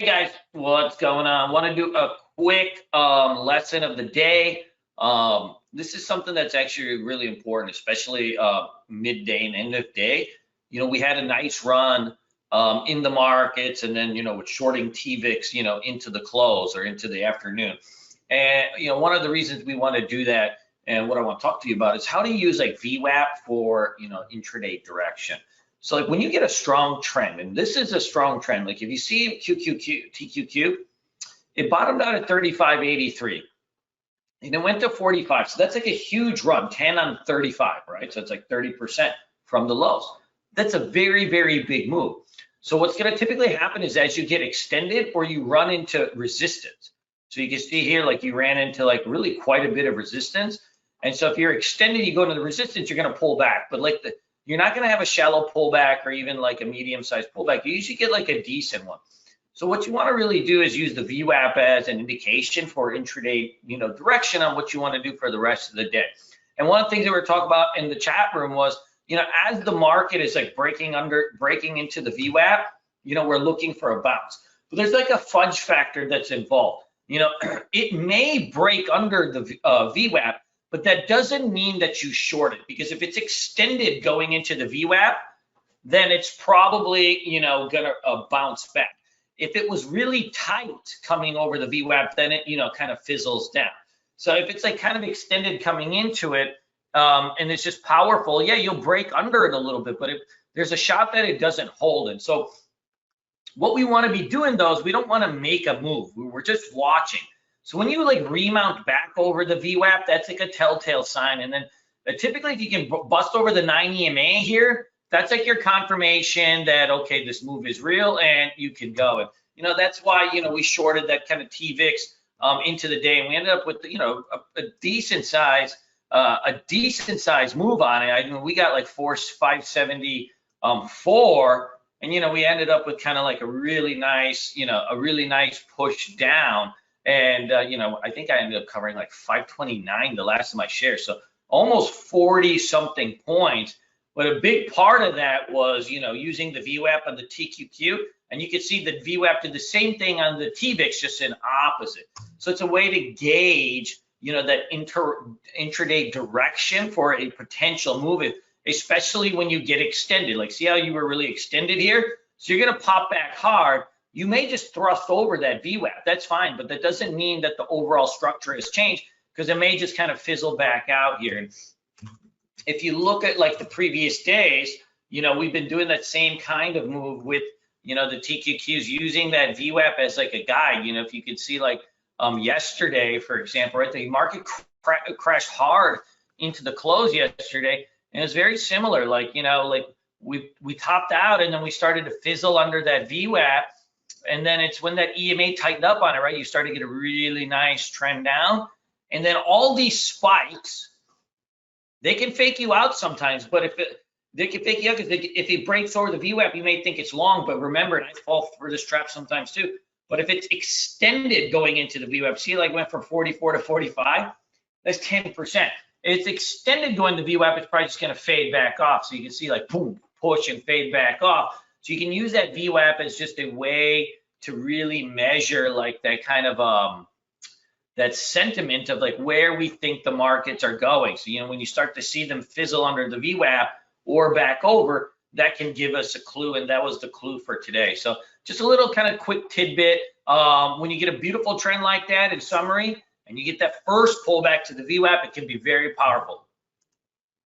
Hey guys, what's going on? Want to do a quick lesson of the day. This is something that's actually really important, especially midday and end of day. We had a nice run in the markets, and then with shorting TVIX, into the close or into the afternoon. And one of the reasons we want to do that, and what I want to talk to you about is how to use like VWAP for intraday direction. So like when you get a strong trend, and this is a strong trend, like if you see TQQ, it bottomed out at 35.83 and it went to 45. So that's like a huge run, 10 on 35, right? So it's like 30% from the lows. That's a very, very big move. So what's going to typically happen is as you get extended or you run into resistance. So you can see here, like you ran into like really quite a bit of resistance. And so if you're extended, you go into the resistance, you're going to pull back. But like you're not going to have a shallow pullback or even like a medium-sized pullback. You usually get like a decent one. So what you want to really do is use the VWAP as an indication for intraday, direction on what you want to do for the rest of the day. And one of the things that we were talking about in the chat room was, as the market is like breaking into the VWAP, we're looking for a bounce. But there's like a fudge factor that's involved. It may break under the VWAP, but that doesn't mean that you short it, because if it's extended going into the VWAP, then it's probably, gonna bounce back. If it was really tight coming over the VWAP, then it, kind of fizzles down. So if it's like kind of extended coming into it, and it's just powerful, yeah, you'll break under it a little bit, but if there's a shot that it doesn't hold. And so what we want to be doing though is we don't want to make a move. We're just watching. So when you like remount back over the VWAP, that's like a telltale sign. And then typically if you can bust over the 9 EMA here, that's like your confirmation that, okay, this move is real and you can go. And, that's why, we shorted that kind of TVIX into the day, and we ended up with, a decent size move on it. I mean, we got like 574, and, we ended up with kind of like a really nice push down. And, I think I ended up covering like 529 the last of my shares. So almost 40 something points. But a big part of that was, using the VWAP on the TQQ. And you can see that VWAP did the same thing on the TVIX, just in opposite. So it's a way to gauge, that intraday direction for a potential move, especially when you get extended. Like, see how you were really extended here? So you're going to pop back hard. You may just thrust over that VWAP. That's fine, but that doesn't mean that the overall structure has changed, because it may just kind of fizzle back out here. And if you look at like the previous days, we've been doing that same kind of move with, the TQQs, using that VWAP as like a guide. If you could see like yesterday, for example, right, the market crashed hard into the close yesterday, and it's very similar. Like, like we topped out and then we started to fizzle under that VWAP. And then it's when that EMA tightened up on it, right? You start to get a really nice trend down. And then all these spikes, they can fake you out sometimes, but they can fake you out because if it breaks over the VWAP, you may think it's long, but remember, and I fall for this trap sometimes too, but if it's extended going into the VWAP, see, like went from 44 to 45, that's 10%. It's extended going to VWAP, it's probably just going to fade back off. So you can see like boom, push and fade back off. So you can use that VWAP as just a way to really measure like that kind of that sentiment of like where we think the markets are going. So, when you start to see them fizzle under the VWAP or back over, that can give us a clue, and that was the clue for today. So just a little kind of quick tidbit. When you get a beautiful trend like that, in summary, and you get that first pullback to the VWAP, it can be very powerful.